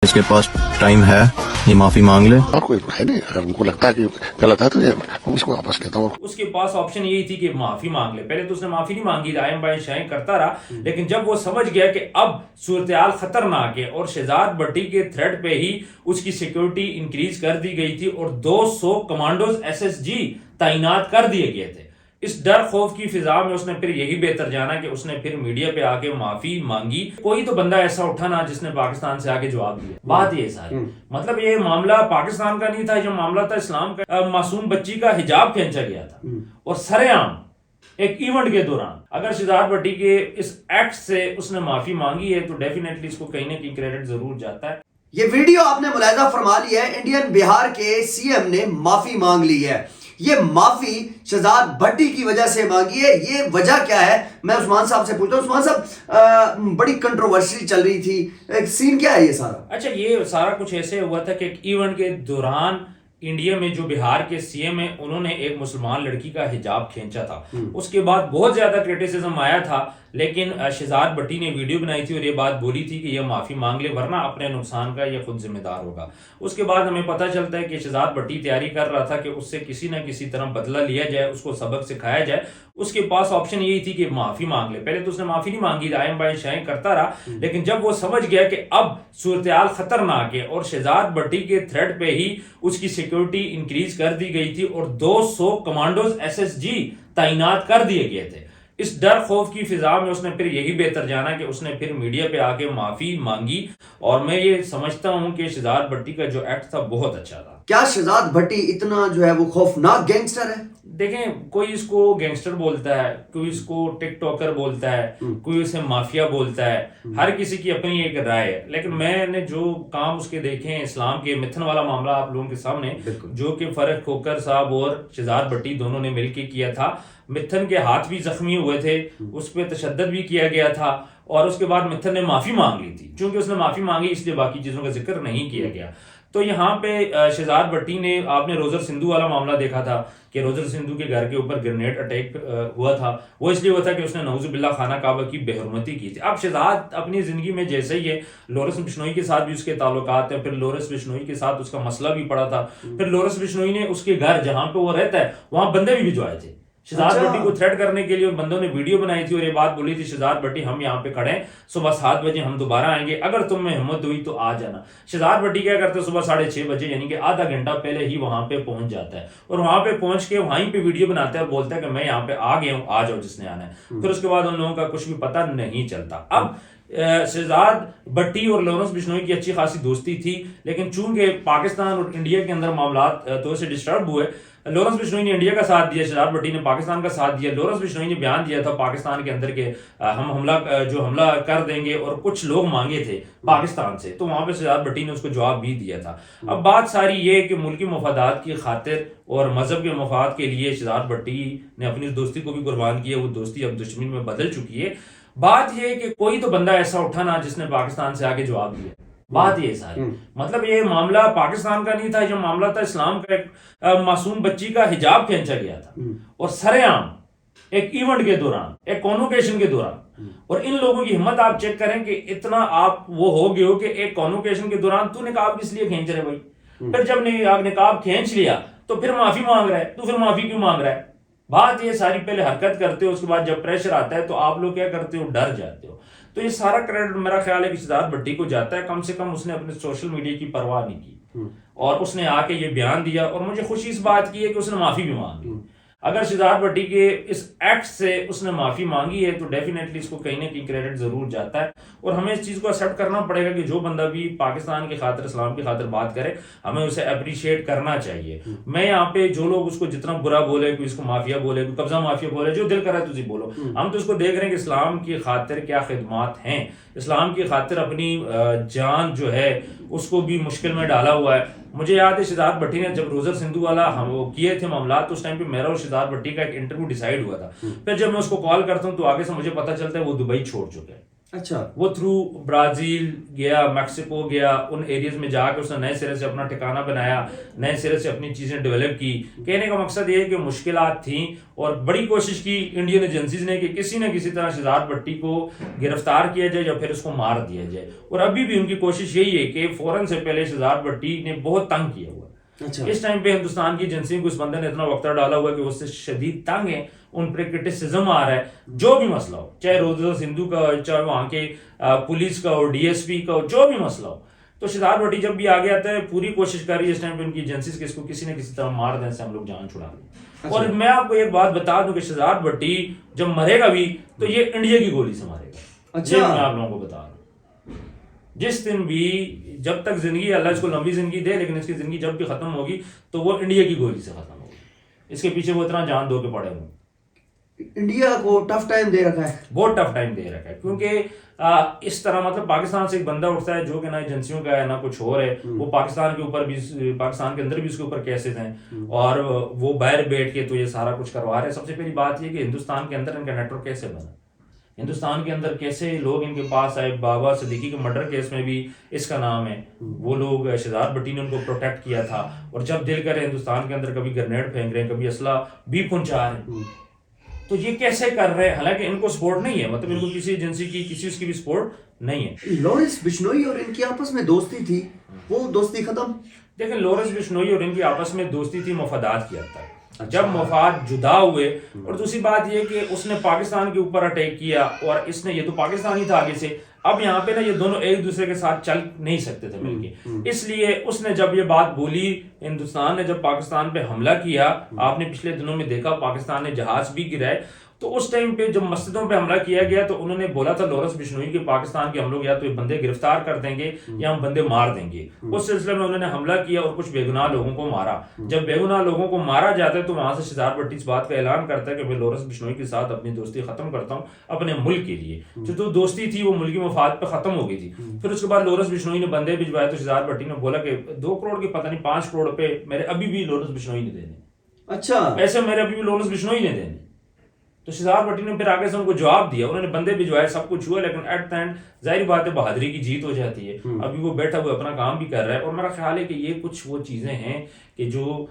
اس کے پاس ٹائم ہے یہ معافی مانگ لے. اور کوئی ہے نہیں، اگر ان کو لگتا ہے کہ غلط ہے تو اس کو واپس لیتا ہوں. اس کے پاس آپشن یہی تھی کہ معافی مانگ لے. پہلے تو اس نے معافی نہیں مانگی، دائیں بائیں شائیں کرتا رہا، لیکن جب وہ سمجھ گیا کہ اب صورتحال خطرناک ہے اور شہزاد بھٹی کے تھریٹ پہ ہی اس کی سیکیورٹی انکریز کر دی گئی تھی اور 200 کمانڈوز SSG تعینات کر دیے گئے تھے، اس ڈر خوف کی فضا میں اس نے پھر یہی بہتر جانا کہ اس نے پھر میڈیا پہ آ کے معافی مانگی. کوئی تو بندہ ایسا اٹھا نا جس نے پاکستان سے آگے جواب دیا. بات یہ ساری مطلب یہ معاملہ پاکستان کا نہیں تھا، یہ معاملہ تھا اسلام کا. معصوم بچی کا حجاب کھینچا گیا تھا اور سرے عام ایک ایونٹ کے دوران. اگر شہزاد بھٹی کے اس ایکٹ سے اس نے معافی مانگی ہے تو ڈیفینیٹلی اس کو کہیں نہ کہیں کریڈٹ ضرور جاتا ہے. یہ ویڈیو آپ نے ملاحظہ فرما لیا ہے، انڈین بہار کے CM نے معافی مانگ لی ہے. یہ معافی شہزاد بھٹی کی وجہ سے مانگی ہے. یہ وجہ کیا ہے میں عثمان صاحب سے پوچھتا ہوں. عثمان صاحب بڑی کنٹروورسی چل رہی تھی، ایک سین کیا ہے یہ سارا؟ اچھا، یہ سارا کچھ ایسے ہوا تھا کہ ایک ایونٹ کے دوران انڈیا میں جو بہار کے CM ہیں انہوں نے ایک مسلمان لڑکی کا حجاب کھینچا تھا. اس کے بعد بہت زیادہ کرٹیسزم آیا تھا، لیکن شہزاد بھٹی نے ویڈیو بنائی تھی اور یہ بات بولی تھی کہ یہ معافی مانگ لے ورنہ اپنے نقصان کا یہ خود ذمہ دار ہوگا. اس کے بعد ہمیں پتہ چلتا ہے کہ شہزاد بھٹی تیاری کر رہا تھا کہ اس سے کسی نہ کسی طرح بدلہ لیا جائے، اس کو سبق سکھایا جائے. اس کے پاس آپشن یہی تھی کہ معافی مانگ لے. پہلے تو اس نے معافی نہیں مانگی، دائیں بائیں شائیں کرتا رہا، لیکن جب وہ سمجھ گیا کہ اب صورتحال خطرناک ہے اور شہزاد بھٹی کے تھریٹ پہ ہی اس کی سیکیورٹی انکریز کر دی گئی تھی اور 200 کمانڈوز SSG تعینات کر دیے گئے تھے، اس ڈر خوف کی فضا میں اس نے پھر یہی بہتر جانا کہ اس نے پھر میڈیا پہ آ کے معافی مانگی. اور میں یہ سمجھتا ہوں کہ شہزاد بھٹی کا جو ایکٹ تھا بہت اچھا تھا. کیا شہزاد بھٹی اتنا جو ہے وہ خوفناک گینگسٹر ہے؟ دیکھیں، کوئی اس کو گینگسٹر بولتا ہے، کوئی اس کو ٹک ٹاکر بولتا ہے، کوئی اسے مافیا بولتا ہے. ہر کسی کی اپنی ایک رائے ہے، لیکن میں نے جو کام اس کے دیکھے ہیں اسلام کے متھن والا معاملہ آپ لوگوں کے سامنے، جو کہ فرق کھوکر صاحب اور شہزاد بھٹی دونوں نے مل کے کیا تھا. متھن کے ہاتھ بھی زخمی ہوئے تھے، اس پہ تشدد بھی کیا گیا تھا اور اس کے بعد متھن نے معافی مانگ لی تھی. چونکہ اس نے معافی مانگی اس لیے باقی چیزوں کا ذکر نہیں کیا گیا. تو یہاں پہ شہزاد بھٹی نے، آپ نے روزر سندھو والا معاملہ دیکھا تھا کہ روزر سندھو کے گھر کے اوپر گرینیڈ اٹیک ہوا تھا. وہ اس لیے ہوا تھا کہ اس نے نعوذ باللہ خانہ کعبہ کی بے حرمتی کی تھی. اب شہزاد اپنی زندگی میں جیسے ہی ہے، لورنس بشنوئی کے ساتھ بھی اس کے تعلقات ہیں، پھر لورنس بشنوئی کے ساتھ اس کا مسئلہ بھی پڑا تھا. پھر لورنس بشنوئی نے اس کے گھر جہاں پہ وہ رہتا ہے وہاں بندے بھی بھجوائے تھے شہزاد بھٹی کو تھریٹ کرنے کے لیے. ان بندوں نے ویڈیو بنائی تھی اور یہ بات بولی تھی شہزاد بھٹی ہم یہاں پہ کھڑے ہیں، صبح 7 بجے ہم دوبارہ آئیں گے، اگر تم میں ہمت ہوئی تو آ جانا. شہزاد بھٹی کیا کرتے صبح 6:30 بجے یعنی کہ آدھا گھنٹہ پہلے ہی وہاں پہ پہنچ جاتا ہے اور وہاں پہ پہنچ کے وہیں پہ ویڈیو بناتا ہے اور بولتا ہے کہ میں یہاں پہ آ گیا ہوں، آ جاؤ جس نے آنا ہے. پھر اس کے بعد ان لوگوں کا کچھ بھی پتہ نہیں چلتا. اب شہزاد بھٹی اور لورنس بشنوئی کی اچھی خاصی دوستی تھی، لیکن چونکہ پاکستان اور انڈیا کے اندر معاملات تو سے ڈسٹرب ہوئے، لورنس بشنوئی نے انڈیا کا ساتھ دیا، شہزاد بھٹی نے پاکستان کا ساتھ دیا. لورنس بشنوئی نے بیان دیا تھا پاکستان کے اندر کہ ہم حملہ کر دیں گے اور کچھ لوگ مانگے تھے پاکستان سے، تو وہاں پہ شہزاد بھٹی نے اس کو جواب بھی دیا تھا. اب بات ساری یہ کہ ملکی مفادات کی خاطر اور مذہب کے مفاد کے لیے شہزاد بھٹی نے اپنی دوستی کو بھی قربان کیا. وہ دوستی اب دشمنی میں بدل چکی ہے. بات یہ کہ کوئی تو بندہ ایسا اٹھا نا جس نے پاکستان سے آگے جواب دیا. بات یہ ساری مطلب یہ معاملہ پاکستان کا نہیں تھا، یہ معاملہ تھا اسلام کا. ایک معصوم بچی کا حجاب کھینچا گیا تھا اور سرے عام ایک ایونٹ کے دوران، ایک کانوکیشن کے دوران. اور ان لوگوں کی ہمت آپ چیک کریں کہ اتنا آپ وہ ہو گئے ہو کہ ایک کانوکیشن کے دوران تو نقاب کس لیے کھینچ رہے بھائی؟ پھر جب نقاب کھینچ لیا تو پھر معافی مانگ رہا ہے، تو پھر معافی کیوں مانگ رہا ہے؟ بات یہ ساری پہلے حرکت کرتے ہو، اس کے بعد جب پریشر آتا ہے تو آپ لوگ کیا کرتے ہو؟ ڈر جاتے ہو. تو یہ سارا کریڈٹ میرا خیال ہے کہ شہزاد بھٹی کو جاتا ہے. کم سے کم اس نے اپنے سوشل میڈیا کی پرواہ نہیں کی اور اس نے آ کے یہ بیان دیا. اور مجھے خوشی اس بات کی ہے کہ اس نے معافی بھی مانگی. اگر شہزاد بھٹی کے اس ایکٹ سے اس نے معافی مانگی ہے تو ڈیفینیٹلی اس کو کہیں نہ کہیں کریڈٹ ضرور جاتا ہے. اور ہمیں اس چیز کو ایکسیپٹ کرنا پڑے گا کہ جو بندہ بھی پاکستان کی خاطر، اسلام کی خاطر بات کرے، ہمیں اسے اپریشیٹ کرنا چاہیے. میں یہاں پہ جو لوگ اس کو جتنا برا بولے، کوئی اس کو مافیا بولے، کوئی قبضہ مافیا بولے، جو دل کرا ہے تجھے بولو. ہم تو اس کو دیکھ رہے ہیں کہ اسلام کی خاطر کیا خدمات ہیں، اسلام کی خاطر اپنی جان جو ہے اس کو بھی مشکل میں ڈالا ہوا ہے. مجھے یاد ہے شہزاد بھٹی نے جب روزر سندھو والا وہ کیے تھے معاملات، تو اس ٹائم پہ میرا اور شہزاد بھٹی کا ایک انٹرویو ڈیسائیڈ ہوا تھا. پھر جب میں اس کو کال کرتا ہوں تو آگے سے مجھے پتا چلتا ہے وہ دبئی چھوڑ چکے ہیں. اچھا وہ تھرو برازیل گیا, میکسیکو گیا, ان ایریاز میں جا کے اس نے نئے سرے سے اپنا ٹھکانہ بنایا, نئے سرے سے اپنی چیزیں ڈیولپ کی. کہنے کا مقصد یہ ہے کہ مشکلات تھیں اور بڑی کوشش کی انڈین ایجنسیز نے کہ کسی نہ کسی طرح شہزاد بھٹی کو گرفتار کیا جائے یا پھر اس کو مار دیا جائے, اور ابھی بھی ان کی کوشش یہی ہے کہ فوراً سے پہلے شہزاد بھٹی نے بہت تنگ کیا ہوا. اس ٹائم پہ ہندوستان کی ایجنسیوں کو اس بندے نے اتنا وقت ڈالا ہوا کہ اس سے شدید تنگ ہے, ان پر کرٹیسزم آ رہا ہے. جو بھی مسئلہ ہو, چاہے روزہ سندھو کا ہو, چاہے وہاں کے پولیس کا ہو, ڈی ایس پی کا ہو, جو بھی مسئلہ ہو, تو شہزاد بھٹی جب بھی آگے آتا ہے پوری کوشش کر رہی ہے اس ٹائم پہ ان کی ایجنسیز کہ اس کو کسی نہ کسی طرح مار دیں, سے ہم لوگ جان چھڑا دیں. اور میں آپ کو ایک بات بتا دوں کہ شہزاد بھٹی جب مرے گا بھی تو یہ انڈیا کی گولی سے مارے گا. یہ میں آپ لوگوں کو بتا رہا ہوں. جس دن بھی, جب تک زندگی, اللہ اس کو لمبی زندگی دے, لیکن اس کی زندگی جب بھی ختم ہوگی تو وہ انڈیا کی گولی سے ختم ہوگی. اس کے پیچھے وہ اتنا جان دو کے پڑے ہوئے. انڈیا کو ٹف ٹائم دے رکھا ہے, بہت ٹف ٹائم دے رکھا ہے, کیونکہ اس طرح مطلب پاکستان سے ایک بندہ اٹھتا ہے جو کہ نہ ایجنسیوں کا ہے نہ کچھ اور ہے, وہ پاکستان کے اوپر بھی, پاکستان کے اندر بھی اس کے اوپر کیسز ہیں, اور وہ باہر بیٹھ کے تو یہ سارا کچھ کروا رہے ہیں. سب سے پہلی بات یہ کہ ہندوستان کے اندر ان کا نیٹ ورک کیسے بنا, ہندوستان کے اندر کیسے لوگ ان کے پاس آئے. بابا صدیقی کے مرڈر کیس میں بھی اس کا نام ہے, وہ لوگ شہزاد بھٹی نے ان کو پروٹیکٹ کیا تھا, اور جب دل کرے ہندوستان کے اندر کبھی گرنیڈ پھینک رہے ہیں, کبھی اسلحہ بھی پہنچا رہے ہیں. تو یہ کیسے کر رہے ہیں, حالانکہ ان کو سپورٹ نہیں ہے, مطلب ان کو کسی ایجنسی کی کسی اس کی بھی سپورٹ نہیں ہے. لارنس بشنوئی اور ان کی آپس میں دوستی تھی, وہ دوستی ختم. دیکھیں لارنس بشنوئی اور ان کی آپس میں دوستی تھی مفادات کی حد تک. جب مفاد جدا ہوئے, اور دوسری بات یہ کہ اس نے پاکستان کے اوپر اٹیک کیا, اور اس نے, یہ تو پاکستان ہی تھا آگے سے, اب یہاں پہ نا یہ دونوں ایک دوسرے کے ساتھ چل نہیں سکتے تھے مل کے. اس لیے اس نے جب یہ بات بولی, ہندوستان نے جب پاکستان پہ حملہ کیا, آپ نے پچھلے دنوں میں دیکھا پاکستان نے جہاز بھی گرائے, تو اس ٹائم پہ جب مسجدوں پہ حملہ کیا گیا تو انہوں نے بولا تھا لارنس بشنوئی کے پاکستان کے ہم لوگ یا تو یہ بندے گرفتار کر دیں گے یا ہم بندے مار دیں گے. اس سلسلے میں انہوں نے حملہ کیا اور کچھ بے گناہ لوگوں کو مارا. جب بے گناہ لوگوں کو مارا جاتا ہے تو وہاں سے شہزاد بھٹی اس بات کا اعلان کرتا ہے کہ میں لارنس بشنوئی کے ساتھ اپنی دوستی ختم کرتا ہوں اپنے ملک کے لیے. جو دوستی تھی وہ ملکی مفاد پہ ختم ہو گئی تھی. پھر اس کے بعد لارنس بشنوئی نے بندے بھجوائے, تو شہزاد بھٹی نے بولا کہ 2 کروڑ کے پتہ نہیں 5 کروڑ پہ میرے ابھی بھی لارنس بشنوئی نے دینے. اچھا, پیسے میرے ابھی بھی لارنس بشنوئی نے دینے. تو شہزاد بھٹی نے پھر آگے سے ان کو جواب دیا, انہوں نے بندے بھجوائے, سب کچھ ہوا, لیکن ایٹ دا اینڈ ظاہر بات ہے بہادری کی جیت ہو جاتی ہے. ابھی وہ بیٹھا ہوا اپنا کام بھی کر رہا ہے, اور میرا خیال ہے کہ یہ کچھ وہ چیزیں ہیں کہ جو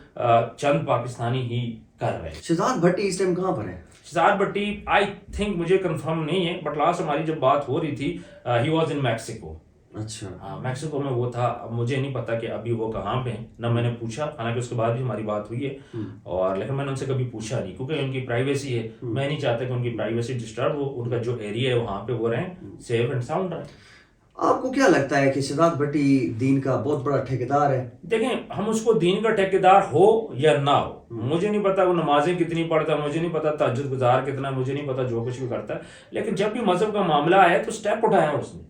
چند پاکستانی ہی کر رہے ہیں. شہزاد بھٹی اس ٹائم کہاں پر ہے؟ شہزاد بھٹی آئی تھنک, مجھے کنفرم نہیں ہے, بٹ لاسٹ ہماری جب بات ہو رہی تھی ہی واز ان میکسیکو. اچھا, ہاں میکسیکو میں وہ تھا. مجھے نہیں پتا کہ ابھی وہ کہاں پہ ہیں, نہ میں نے پوچھا, حالانکہ اس کے بعد بھی ہماری بات ہوئی ہے, اور لیکن میں نے ان سے کبھی پوچھا نہیں, کیونکہ ان کی پرائیویسی ہے. میں نہیں چاہتا کہ ان کی پرائیویسی ڈسٹرب ہو, ان کا جو ایریا ہے وہاں پہ وہ رہیں سیف اینڈ ساؤنڈ رہیں. آپ کو کیا لگتا ہے کہ شہزاد بھٹی دین کا بہت بڑا ٹھیکیدار ہے؟ دیکھیں ہم اس کو دین کا ٹھیکیدار ہو یا نہ ہو, مجھے نہیں پتا وہ نمازیں کتنی پڑھتا ہے, مجھے نہیں پتا تہجد گزار کتنا ہے, مجھے نہیں پتا جو کچھ بھی کرتا ہے, لیکن جب بھی مذہب کا معاملہ آیا تو سٹیپ اٹھایا اس نے.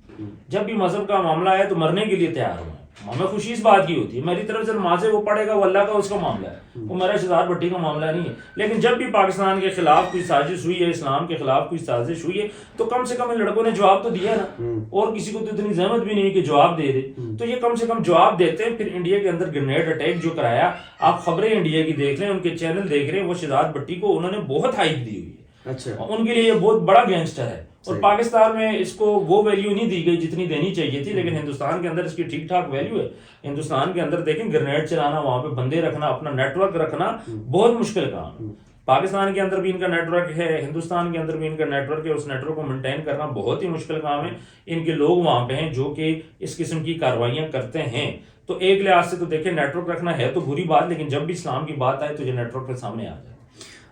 جب بھی مذہب کا معاملہ آیا تو مرنے کے لیے تیار ہوا. ہمیں خوشی اس بات کی ہوتی ہے, میری طرف سے نمازیں وہ پڑھے گا, وہ اللہ کا اس کا معاملہ ہے, وہ میرا شہزاد بھٹی کا معاملہ نہیں ہے. لیکن جب بھی پاکستان کے خلاف کوئی سازش ہوئی ہے, اسلام کے خلاف کوئی سازش ہوئی ہے, تو کم سے کم ان لڑکوں نے جواب تو دیا نا, اور کسی کو تو اتنی زحمت بھی نہیں کہ جواب دے دے. تو یہ کم سے کم جواب دیتے ہیں. پھر انڈیا کے اندر گرنیڈ اٹیک جو کرایا, آپ خبریں انڈیا کی دیکھ لیں, ان کے چینل دیکھ رہے ہیں, وہ شہزاد بھٹی کو انہوں نے بہت ہائپ دی ہوئی ہے. اچھا, ان کے لیے یہ بہت بڑا گینگسٹر ہے, اور پاکستان میں اس کو وہ ویلیو نہیں دی گئی جتنی دینی چاہیے تھی, لیکن ہندوستان کے اندر اس کی ٹھیک ٹھاک ویلیو ہے. ہندوستان کے اندر دیکھیں گرنیڈ چلانا, وہاں پہ بندے رکھنا, اپنا نیٹ ورک رکھنا بہت مشکل کام ہے. پاکستان کے اندر بھی ان کا نیٹ ورک ہے, ہندوستان کے اندر بھی ان کا نیٹ ورک ہے, اس نیٹ ورک کو مینٹین کرنا بہت ہی مشکل کام ہے. ان کے لوگ وہاں پہ ہیں جو کہ اس قسم کی کاروائیاں کرتے ہیں. تو ایک لحاظ سے تو دیکھیں نیٹ ورک رکھنا ہے تو بری بات, لیکن جب بھی اسلام کی بات آئے تو یہ نیٹ ورک کے سامنے آ جائے.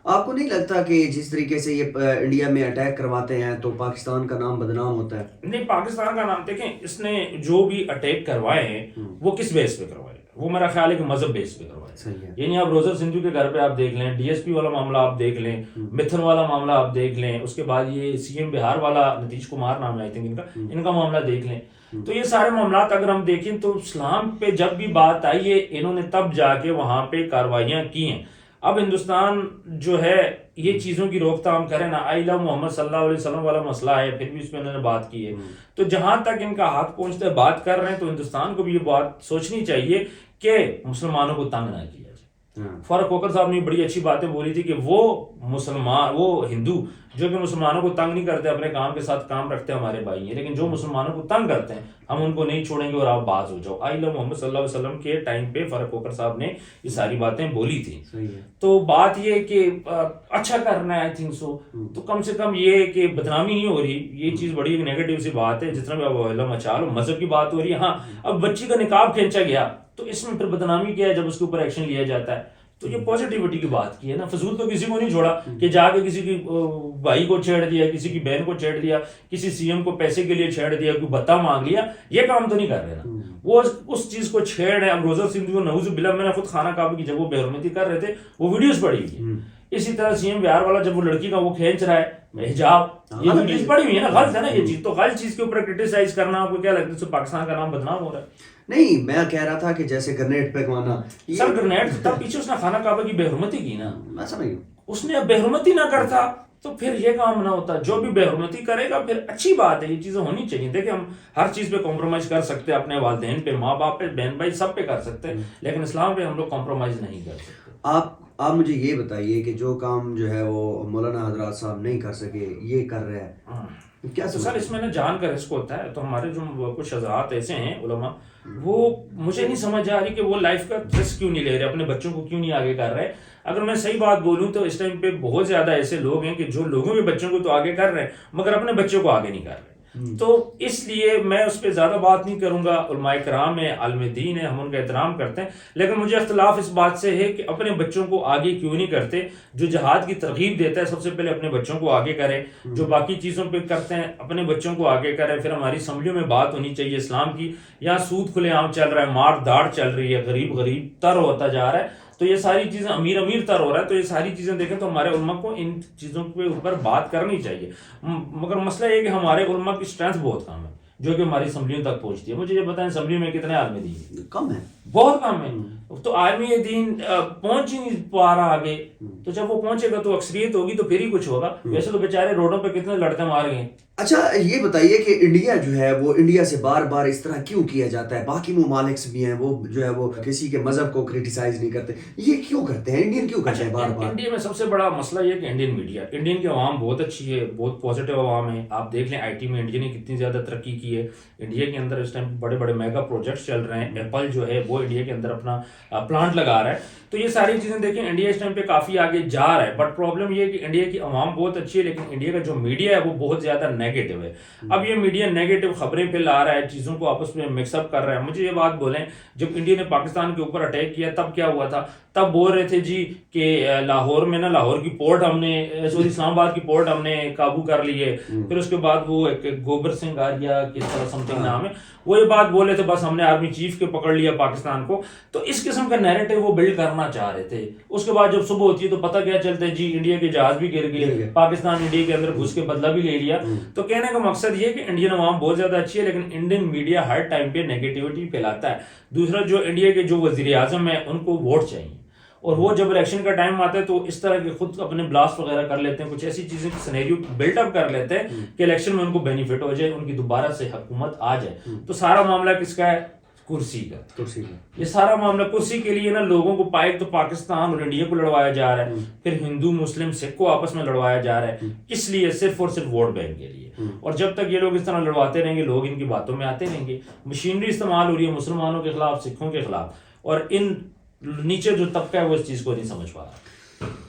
آپ کو نہیں لگتا کہ جس طریقے سے یہ انڈیا میں اٹیک کرواتے ہیں تو پاکستان کا نام بدنام ہوتا ہے؟ نہیں, پاکستان کا نام دیکھیں, اس نے جو بھی اٹیک کروائے ہیں وہ کس بیس پہ کروائے, وہ میرا خیال ہے کہ مذہب بیس پہ کروائے. یعنی آپ روزر سندھو کے گھر پہ آپ دیکھ لیں, ڈی ایس پی والا معاملہ آپ دیکھ لیں, متھن والا معاملہ آپ دیکھ لیں, اس کے بعد یہ سی ایم بہار والا نتیش کمار نام ہے آئی تھنک ان کا معاملہ دیکھ لیں. تو یہ سارے معاملات اگر ہم دیکھیں تو اسلام پہ جب بھی بات آئی ہے انہوں نے تب جا کے وہاں پہ کاروائیاں کی ہیں. اب ہندوستان جو ہے یہ چیزوں کی روک تھام کرے نا, آئی لو محمد صلی اللہ علیہ وسلم والا مسئلہ ہے, پھر بھی اس پہ انہوں نے بات کی ہے. تو جہاں تک ان کا ہاتھ پہنچتا ہے بات کر رہے ہیں, تو ہندوستان کو بھی یہ بات سوچنی چاہیے کہ مسلمانوں کو تنگ نہ کیا جائے. فاروق کوکر صاحب نے بڑی اچھی باتیں بولی تھی کہ وہ مسلمان، وہ ہندو جو کہ مسلمانوں کو تنگ نہیں کرتے، اپنے کام کے ساتھ کام رکھتے ہیں، ہمارے بھائی ہیں، لیکن جو مسلمانوں کو تنگ کرتے ہیں ہم ان کو نہیں چھوڑیں گے اور آپ باز ہو جاؤ. آئلہ محمد صلی اللہ علیہ وسلم کے ٹائم پہ فاروق کوکر صاحب نے یہ ساری باتیں بولی تھیں. تو بات یہ کہ اچھا کرنا ہے، آئی تھنک سو، تو کم سے کم یہ کہ بدنامی نہیں ہو رہی، یہ چیز بڑی نیگیٹو سی بات ہے. جس طرح بھی اب مچا لو، مذہب کی بات ہو رہی ہے. ہاں اب بچی کا نقاب کھینچا گیا تو اس میں پھر بدنامی کیا ہے جب اس کے اوپر ایکشن لیا جاتا ہے. تو یہ پازیٹیوٹی کی بات کی ہے نا، فضول تو کسی کو نہیں چھوڑا کہ جا کے کسی کی بھائی کو چھیڑ دیا، کسی کی بہن کو چھیڑ دیا، کسی سی ایم کو پیسے کے لیے چھیڑ دیا، کوئی بتا مانگ لیا. یہ کام تو نہیں کر رہے نا، وہ اس چیز کو چھیڑ رہے ہیں. اب روزہ سندھ کو نعوذ باللہ، میں نے خود خانہ کعبہ کی جب وہ بے حرمتی کر رہے تھے وہ ویڈیوز پڑی ہوئی ہے. اسی طرح سی ایم بہار والا جب وہ لڑکی کا وہ کھینچ رہا ہے حجاب، یہ ویڈیوز پڑی ہوئی ہے نا. غلط ہے نا یہ چیز. تو غلط چیز کے اوپر کرٹیسائز کرنا آپ کو کیا لگتا ہے اس سے پاکستان کا نام بدنام ہو رہا ہے؟ نہیں، میں کہہ رہا تھا کہ جیسے گرنیٹ پھینکوانا، سر گرنیٹ تب پیچھے اس نے خانہ کعبہ کی بے حرمتی کی نا، میں سمجھ گیا. اس نے بے حرمتی نہ کرتا تو پھر یہ کام نہ ہوتا. جو بھی بے حرمتی کرے گا پھر اچھی بات ہے، یہ چیزیں ہونی چاہیے. دیکھیں ہم ہر چیز پہ کمپرومائز کر سکتے ہیں، اپنے والدین پہ، ماں باپ پہ، بہن بھائی سب پہ کر سکتے ہیں، لیکن اسلام پہ ہم لوگ کمپرومائز نہیں کر سکتے. آپ مجھے یہ بتائیے کہ جو کام جو ہے وہ مولانا حضرات صاحب نہیں کر سکے یہ کر رہے ہیں، کیا سر اس میں نا جان کا رسک ہوتا ہے. تو ہمارے جو کچھ حضرات ایسے ہیں علماء، وہ مجھے نہیں سمجھ آ رہی کہ وہ لائف کا رسک کیوں نہیں لے رہے، اپنے بچوں کو کیوں نہیں آگے کر رہے. اگر میں صحیح بات بولوں تو اس ٹائم پہ بہت زیادہ ایسے لوگ ہیں کہ جو لوگوں کے بچوں کو تو آگے کر رہے ہیں مگر اپنے بچوں کو آگے نہیں کر رہے. تو اس لیے میں اس پہ زیادہ بات نہیں کروں گا. علماء کرام ہیں، عالم دین ہیں، ہم ان کا احترام کرتے ہیں، لیکن مجھے اختلاف اس بات سے ہے کہ اپنے بچوں کو آگے کیوں نہیں کرتے. جو جہاد کی ترغیب دیتا ہے سب سے پہلے اپنے بچوں کو آگے کرے. جو باقی چیزوں پہ کرتے ہیں اپنے بچوں کو آگے کرے. پھر ہماری اسمبلیوں میں بات ہونی چاہیے اسلام کی. یہاں سود کھلے عام چل رہا ہے، مار داڑ چل رہی ہے، غریب تر ہوتا جا رہا ہے. تو یہ ساری چیزیں امیر تر ہو رہا ہے. تو یہ ساری چیزیں دیکھیں تو ہمارے علماء کو ان چیزوں کے اوپر بات کرنی چاہیے. مگر مسئلہ یہ کہ ہمارے علماء کی اسٹرینتھ بہت کم ہے جو کہ ہماری اسمبلیوں تک پہنچتی ہے. مجھے یہ بتائیں اسمبلی میں کتنے عالم دین؟ کم ہے، بہت کم ہے. تو عالمی دین پہنچ ہی نہیں پا رہا آگے. تو جب وہ پہنچے گا تو اکثریت ہوگی تو پھر ہی کچھ ہوگا. ویسے تو بیچارے روڈوں پہ کتنے لڑتے مار گئے. اچھا یہ بتائیے کہ انڈیا جو ہے وہ انڈیا سے بار بار اس طرح کیوں کیا جاتا ہے؟ باقی ممالک بھی ہیں وہ جو ہے وہ کسی کے مذہب کو کرٹیسائز نہیں کرتے، یہ کیوں کرتے ہیں؟ انڈین کیوں کرتے ہیں بار بار؟ انڈیا میں سب سے بڑا مسئلہ یہ کہ انڈین میڈیا، انڈین کی عوام بہت اچھی ہے، بہت پازیٹیو عوام ہے. آپ دیکھ لیں آئی ٹی میں انڈیا نے کتنی زیادہ ترقی کی ہے. انڈیا کے اندر اس ٹائم بڑے بڑے میگا پروجیکٹس چل رہے ہیں. ایپل جو ہے وہ انڈیا کے اندر اپنا پلانٹ لگا رہا ہے. تو یہ ساری چیزیں دیکھیں انڈیا اس ٹائم پہ کافی آگے جا رہا ہے. بٹ پرابلم یہ ہے کہ انڈیا کی عوام بہت اچھی ہے لیکن انڈیا کا جو میڈیا ہے وہ بہت زیادہ نیگیٹو ہے. اب یہ میڈیا نیگیٹو خبریں پہ لا رہا ہے، چیزوں کو آپس میں مکس اپ کر رہا ہے. مجھے یہ بات بولیں، جب انڈیا نے پاکستان کے اوپر اٹیک کیا تب کیا ہوا تھا؟ تب بول رہے تھے جی کہ لاہور میں نا، لاہور کی پورٹ ہم نے، اسلام آباد کی پورٹ ہم نے قابو کر لی ہے. پھر اس کے بعد وہ ایک گوبر سنگھ آریا کس طرح سم تھنگ نام ہے، وہ یہ بات بولے تھے بس ہم نے آرمی چیف کے پکڑ لیا پاکستان کو. تو اس قسم کا نیریٹو وہ بلڈ کرنا چاہ رہے تھے. اس کے بعد جب صبح ہوتی ہے تو پتہ کیا چلتا ہے جی انڈیا کے جہاز بھی گر گئے، پاکستان انڈیا کے اندر گھس کے بدلہ بھی لے لیا. تو کہنے کا مقصد یہ کہ انڈین عوام بہت زیادہ اچھی ہے لیکن انڈین میڈیا ہر ٹائم پہ نیگیٹیوٹی پھیلاتا ہے. دوسرا جو انڈیا کے جو وزیر اعظم ہیں ان کو ووٹ چاہیے، اور وہ جب الیکشن کا ٹائم آتا ہے تو اس طرح کے خود اپنے بلاسٹ وغیرہ کر لیتے ہیں، کچھ ایسی چیزیں سینیریو بلڈ اپ کر لیتے ہیں کہ الیکشن میں ان کو بینیفٹ ہو جائے، ان کی دوبارہ سے حکومت آ جائے. تو سارا معاملہ کس کا ہے؟ کرسی کا. یہ سارا معاملہ کرسی کے لیے نا لوگوں کو پائے تو پاکستان اور انڈیا کو لڑوایا جا رہا ہے، پھر ہندو مسلم سکھ کو آپس میں لڑوایا جا رہا ہے. کس لیے؟ صرف اور صرف ووٹ بینک کے لیے. اور جب تک یہ لوگ اس طرح لڑواتے رہیں گے لوگ ان کی باتوں میں آتے رہیں گے. مشینری استعمال ہو رہی ہے مسلمانوں کے خلاف، سکھوں کے خلاف، اور ان نیچے جو طبقہ ہے وہ اس چیز کو نہیں سمجھ پا رہا.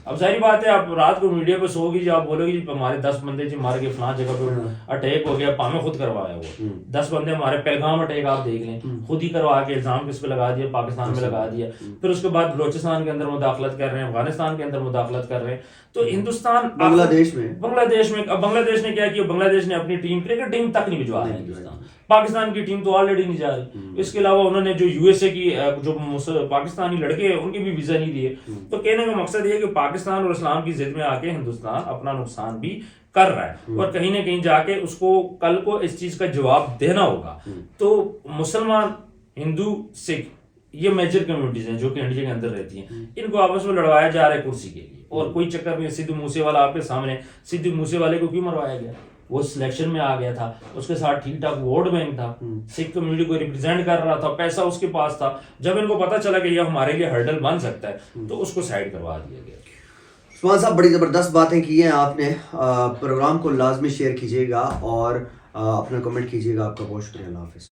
اب ظاہری بات ہے آپ رات کو میڈیا پہ سو گی جی، آپ بولو گی جی ہمارے 10 بندے جی مار کے فلاں جگہ پہ اٹیک ہو گیا، پامے خود کروایا وہ 10 بندے ہمارے پہلگام اٹیک آپ دیکھ لیں، خود ہی کروا کے الزام کس پہ لگا دیا؟ پاکستان میں لگا دیا. پھر اس کے بعد بلوچستان کے اندر مداخلت کر رہے ہیں، افغانستان کے اندر مداخلت کر رہے ہیں. تو ہندوستان بنگلہ دیش میں بنگلہ دیش نے کیا کیا؟ بنگلہ دیش نے اپنی ٹیم، کرکٹ ٹیم تک نہیں بھجوا رہے ہیں ہندوستان. پاکستان کی ٹیم تو آلریڈی نہیں جا رہی. اس کے علاوہ انہوں نے جو یو ایس اے کی جو پاکستانی لڑکے ہیں ان کے بھی ویزا نہیں دیے. تو کہنے کا مقصد یہ ہے کہ پاکستان اور اسلام کی ضد میں آ کے ہندوستان اپنا نقصان بھی کر رہا ہے، اور کہیں نہ کہیں جا کے اس کو کل کو اس چیز کا جواب دینا ہوگا. تو مسلمان، ہندو، سکھ یہ میجر کمیونٹیز ہیں جو کہ انڈیا کے اندر رہتی ہیں، ان کو آپس میں لڑوایا جا رہا ہے کرسی کے لیے. اور کوئی چکر نہیں. سدھو موسے والا آپ کے سامنے، سدھو موسے والے کو کیوں مروایا گیا؟ وہ سلیکشن میں آ گیا تھا, اس کے ساتھ ٹھیک ٹھاک ووٹ بینک تھا, سکھ کمیونٹی کو ریپرزینٹ کر رہا تھا, پیسہ اس کے پاس تھا. جب ان کو پتا چلا کہ یہ ہمارے لیے ہرڈل بن سکتا ہے تو اس کو سائڈ کروا دیا گیا. عثمان صاحب بڑی زبردست باتیں کی ہیں آپ نے. پروگرام کو لازمی شیئر کیجیے گا اور اپنا کمنٹ کیجیے گا. آپ کا بہت شکریہ. اللہ حافظ.